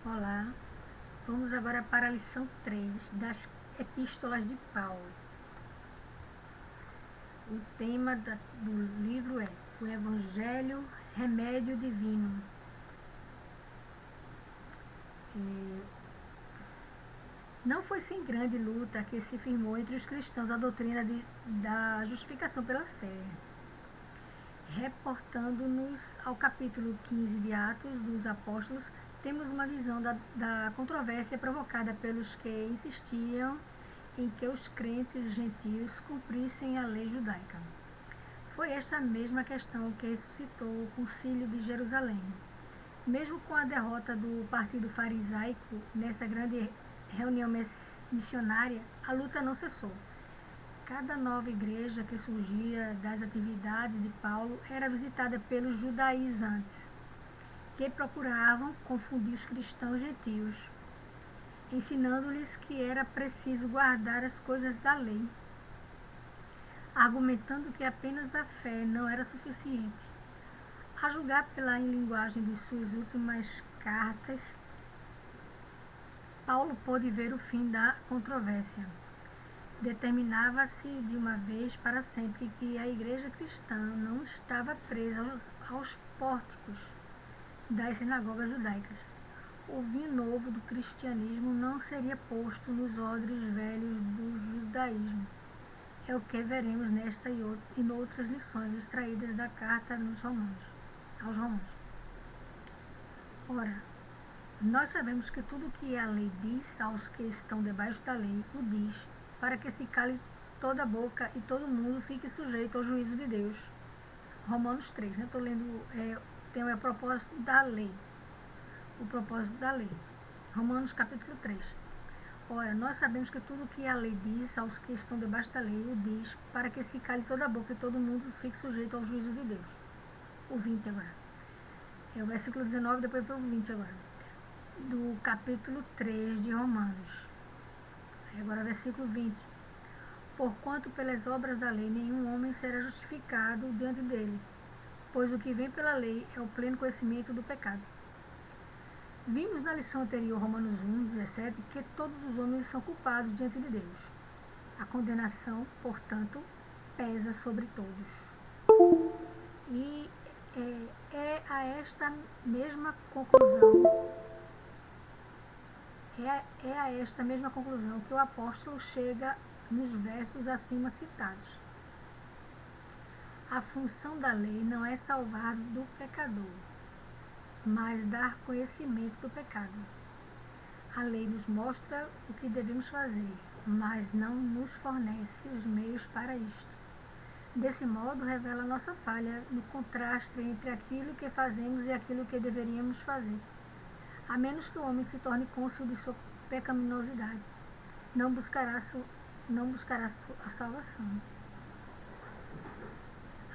Olá, vamos agora para a lição 3 das Epístolas de Paulo. O tema do livro é o Evangelho, Remédio Divino. Não foi sem grande luta que se firmou entre os cristãos a doutrina da justificação pela fé. Reportando-nos ao capítulo 15 de Atos dos Apóstolos, temos uma visão da controvérsia provocada pelos que insistiam em que os crentes gentios cumprissem a lei judaica. Foi esta mesma questão que suscitou o Concílio de Jerusalém. Mesmo com a derrota do partido farisaico nessa grande reunião missionária, a luta não cessou. Cada nova igreja que surgia das atividades de Paulo era visitada pelos judaizantes, que procuravam confundir os cristãos gentios, ensinando-lhes que era preciso guardar as coisas da lei, argumentando que apenas a fé não era suficiente. A julgar pela linguagem de suas últimas cartas, Paulo pôde ver o fim da controvérsia. Determinava-se de uma vez para sempre que a igreja cristã não estava presa aos pórticos das sinagogas judaicas. O vinho novo do cristianismo não seria posto nos odres velhos do judaísmo. É o que veremos nesta e noutras lições extraídas da carta aos Romanos. Ora, nós sabemos que tudo o que a lei diz aos que estão debaixo da lei, o diz, para que se cale toda a boca e todo mundo fique sujeito ao juízo de Deus. Romanos 3, né? Estou lendo, tem o propósito da lei. O propósito da lei. Romanos capítulo 3. Ora, nós sabemos que tudo o que a lei diz aos que estão debaixo da lei, o diz, para que se cale toda a boca e todo mundo fique sujeito ao juízo de Deus. O 20 agora. É o versículo 19, depois foi o 20 agora. Do capítulo 3 de Romanos. Agora versículo 20. Porquanto pelas obras da lei nenhum homem será justificado diante dele, pois o que vem pela lei é o pleno conhecimento do pecado. Vimos na lição anterior, Romanos 1, 17, que todos os homens são culpados diante de Deus. A condenação, portanto, pesa sobre todos. E é a esta mesma conclusão que o apóstolo chega nos versos acima citados. A função da lei não é salvar do pecador, mas dar conhecimento do pecado. A lei nos mostra o que devemos fazer, mas não nos fornece os meios para isto. Desse modo, revela nossa falha no contraste entre aquilo que fazemos e aquilo que deveríamos fazer. A menos que o homem se torne cônscio de sua pecaminosidade, não buscará a salvação.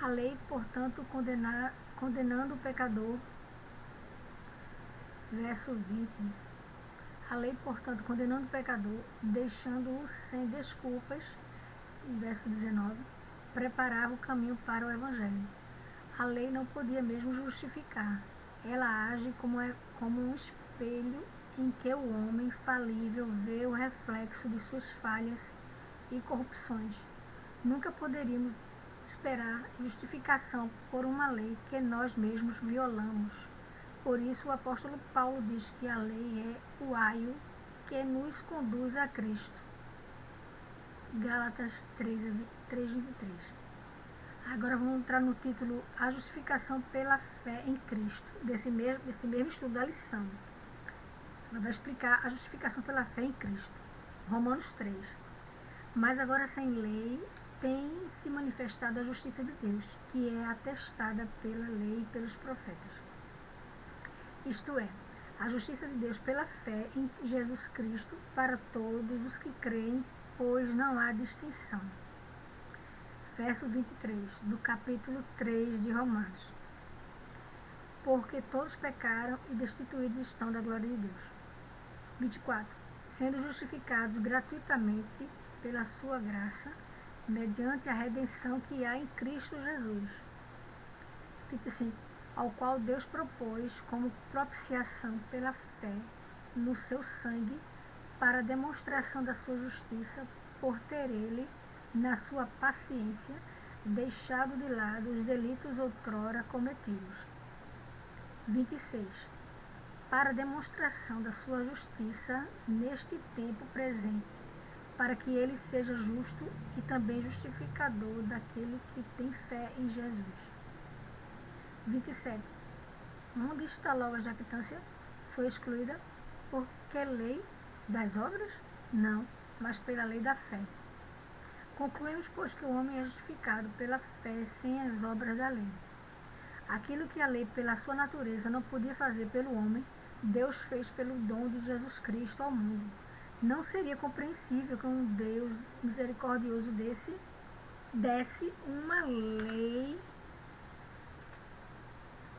A lei, portanto, condenando o pecador, verso 20, a lei, portanto, condenando o pecador, deixando-o sem desculpas, verso 19, preparava o caminho para o Evangelho. A lei não podia mesmo justificar. Ela age como um espelho em que o homem falível vê o reflexo de suas falhas e corrupções. Nunca poderíamos esperar justificação por uma lei que nós mesmos violamos. Por isso o apóstolo Paulo diz que a lei é o aio que nos conduz a Cristo. Gálatas 3:23. Agora vamos entrar no título A Justificação pela Fé em Cristo, desse mesmo estudo da lição. Ela vai explicar a justificação pela fé em Cristo. Romanos 3. Mas agora sem lei tem se manifestado a justiça de Deus, que é atestada pela lei e pelos profetas. Isto é, a justiça de Deus pela fé em Jesus Cristo para todos os que creem, pois não há distinção. Verso 23, do capítulo 3 de Romanos. Porque todos pecaram e destituídos estão da glória de Deus. 24. Sendo justificados gratuitamente pela sua graça, mediante a redenção que há em Cristo Jesus. 25. Ao qual Deus propôs como propiciação pela fé no seu sangue para a demonstração da sua justiça, por ter ele, na sua paciência, deixado de lado os delitos outrora cometidos. 26. Para a demonstração da sua justiça neste tempo presente, para que ele seja justo e também justificador daquele que tem fé em Jesus. 27. Onde está logo a jactância? Foi excluída por que lei das obras? Não, mas pela lei da fé. Concluímos, pois, que o homem é justificado pela fé sem as obras da lei. Aquilo que a lei, pela sua natureza, não podia fazer pelo homem, Deus fez pelo dom de Jesus Cristo ao mundo. Não seria compreensível que um Deus misericordioso desse uma lei.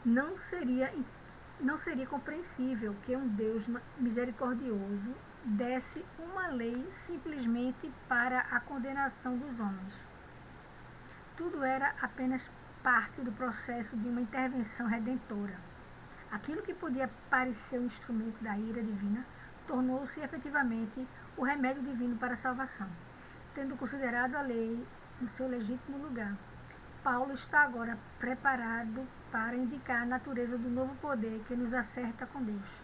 Não seria compreensível que um Deus misericordioso desse uma lei simplesmente para a condenação dos homens. Tudo era apenas parte do processo de uma intervenção redentora. Aquilo que podia parecer um instrumento da ira divina tornou-se efetivamente o remédio divino para a salvação. Tendo considerado a lei no seu legítimo lugar, Paulo está agora preparado para indicar a natureza do novo poder que nos acerta com Deus.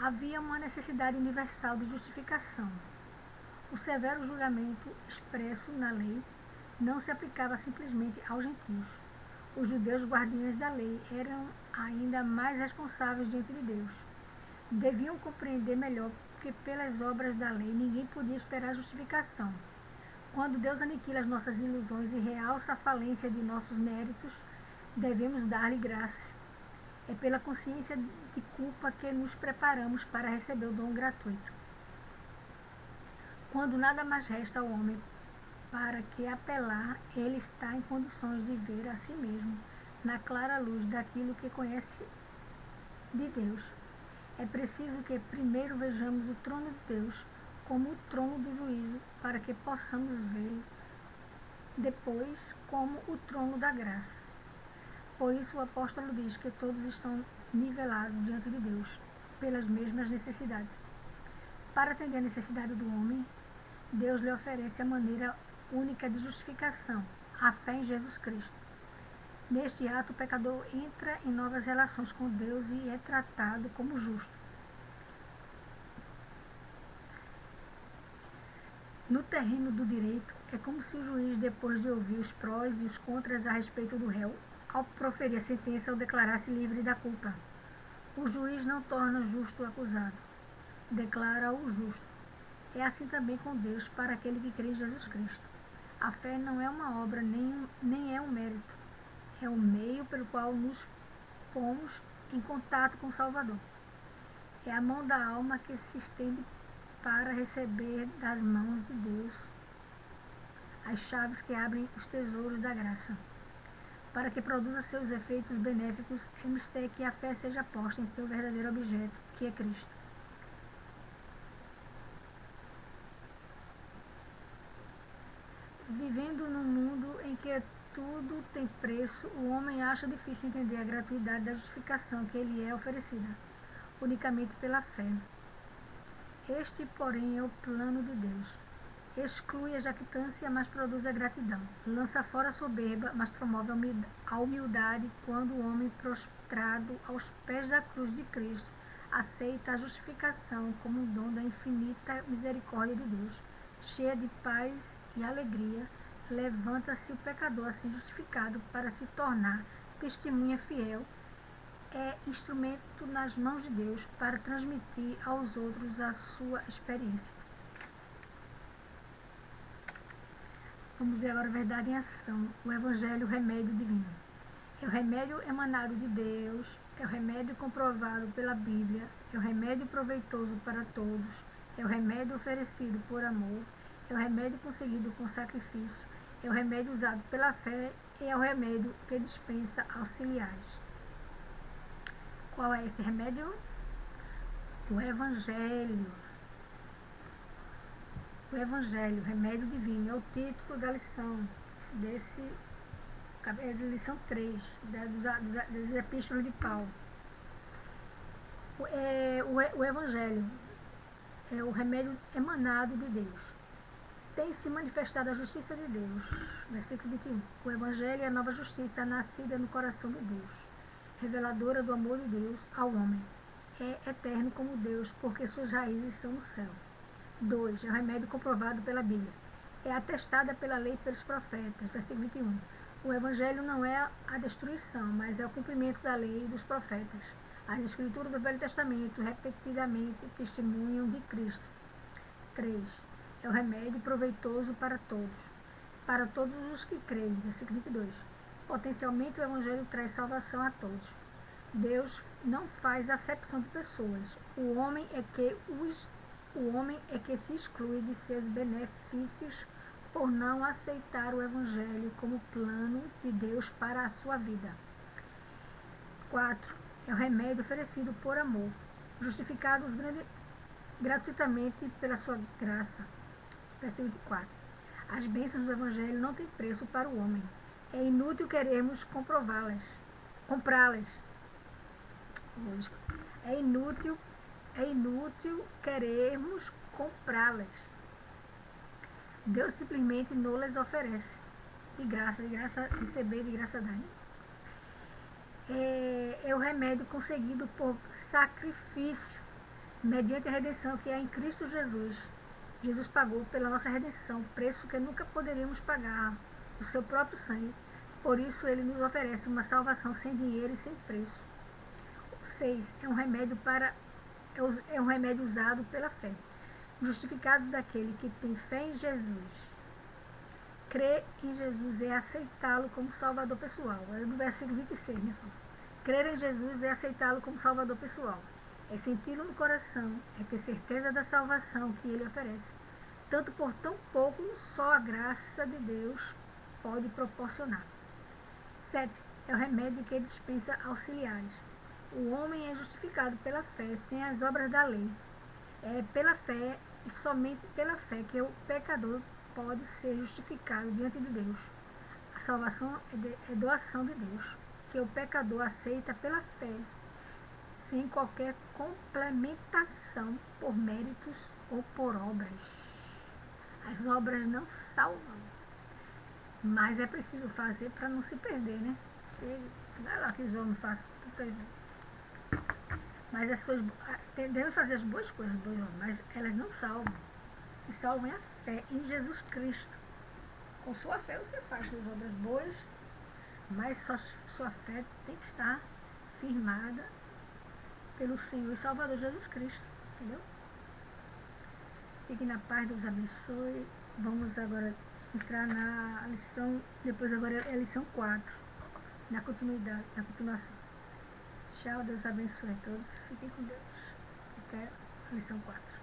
Havia uma necessidade universal de justificação. O severo julgamento expresso na lei não se aplicava simplesmente aos gentios. Os judeus guardiães da lei eram ainda mais responsáveis diante de Deus. Deviam compreender melhor que pelas obras da lei ninguém podia esperar justificação. Quando Deus aniquila as nossas ilusões e realça a falência de nossos méritos, devemos dar-lhe graças. É pela consciência de culpa que nos preparamos para receber o dom gratuito. Quando nada mais resta ao homem para que apelar, ele está em condições de ver a si mesmo na clara luz daquilo que conhece de Deus. É preciso que primeiro vejamos o trono de Deus como o trono do juízo, para que possamos vê-lo depois como o trono da graça. Por isso o apóstolo diz que todos estão nivelados diante de Deus pelas mesmas necessidades. Para atender a necessidade do homem, Deus lhe oferece a maneira única de justificação, a fé em Jesus Cristo. Neste ato, o pecador entra em novas relações com Deus e é tratado como justo. No terreno do direito, é como se o juiz, depois de ouvir os prós e os contras a respeito do réu, ao proferir a sentença, o declarasse livre da culpa. O juiz não torna justo o acusado, declara-o justo. É assim também com Deus para aquele que crê em Jesus Cristo. A fé não é uma obra, nem é um mérito. É o meio pelo qual nos pomos em contato com o Salvador. É a mão da alma que se estende para receber das mãos de Deus as chaves que abrem os tesouros da graça. Para que produza seus efeitos benéficos, é mister que a fé seja posta em seu verdadeiro objeto, que é Cristo. Vivendo num mundo em que tudo tem preço, o homem acha difícil entender a gratuidade da justificação que lhe é oferecida, unicamente pela fé. Este, porém, é o plano de Deus. Exclui a jactância, mas produz a gratidão. Lança fora a soberba, mas promove a humildade quando o homem prostrado aos pés da cruz de Cristo aceita a justificação como um dom da infinita misericórdia de Deus. Cheia de paz e alegria, levanta-se o pecador assim justificado para se tornar testemunha fiel. É instrumento nas mãos de Deus para transmitir aos outros a sua experiência. Vamos ver agora a verdade em ação. O Evangelho, o remédio divino. É o remédio emanado de Deus, é o remédio comprovado pela Bíblia, é o remédio proveitoso para todos, é o remédio oferecido por amor, é o remédio conseguido com sacrifício, é o remédio usado pela fé e é o remédio que dispensa auxiliares. Qual é esse remédio? O Evangelho. O Evangelho, remédio divino, é o título da lição, lição 3, das epístolas de Paulo. O Evangelho é o remédio emanado de Deus. Tem se manifestado a justiça de Deus. Versículo 21. O Evangelho é a nova justiça nascida no coração de Deus, reveladora do amor de Deus ao homem. É eterno como Deus, porque suas raízes estão no céu. 2. É o remédio comprovado pela Bíblia. É atestada pela lei e pelos profetas. Versículo 21. O Evangelho não é a destruição, mas é o cumprimento da lei e dos profetas. As escrituras do Velho Testamento repetidamente testemunham de Cristo. 3. É o remédio proveitoso para todos os que creem. Versículo 22. Potencialmente o Evangelho traz salvação a todos. Deus não faz acepção de pessoas. O homem é que se exclui de seus benefícios por não aceitar o Evangelho como plano de Deus para a sua vida. 4. É o remédio oferecido por amor, justificados gratuitamente pela sua graça. Versículo 24. As bênçãos do Evangelho não têm preço para o homem. É inútil querermos comprá-las. É inútil querermos comprá-las. Deus simplesmente nos oferece. De graça receber, de graça dar. É o remédio conseguido por sacrifício, mediante a redenção que é em Cristo Jesus. Jesus pagou pela nossa redenção, preço que nunca poderíamos pagar, o seu próprio sangue. Por isso ele nos oferece uma salvação sem dinheiro e sem preço. 6. É um remédio usado pela fé. Justificados daquele que tem fé em Jesus. Crer em Jesus é aceitá-lo como Salvador pessoal. É do versículo 26, né? Crer em Jesus é aceitá-lo como Salvador pessoal. É senti-lo no coração, é ter certeza da salvação que ele oferece. Tanto por tão pouco, só a graça de Deus pode proporcionar. 7. É o remédio que dispensa auxiliares. O homem é justificado pela fé, sem as obras da lei. É pela fé e somente pela fé que o pecador pode ser justificado diante de Deus. A salvação é doação de Deus, que o pecador aceita pela fé, sem qualquer complementação por méritos ou por obras. As obras não salvam, mas é preciso fazer para não se perder, né? Não lá que os homens façam tudo isso. Mas devem fazer as boas coisas, mas elas não salvam. O que salvam é a fé em Jesus Cristo. Com sua fé você faz suas obras boas, mas sua fé tem que estar firmada pelo Senhor e Salvador Jesus Cristo, entendeu? Fique na paz, Deus abençoe. Vamos agora entrar na lição, depois agora é a lição 4, na continuação. Tchau, Deus abençoe a todos. Fiquem com Deus. Até a lição 4.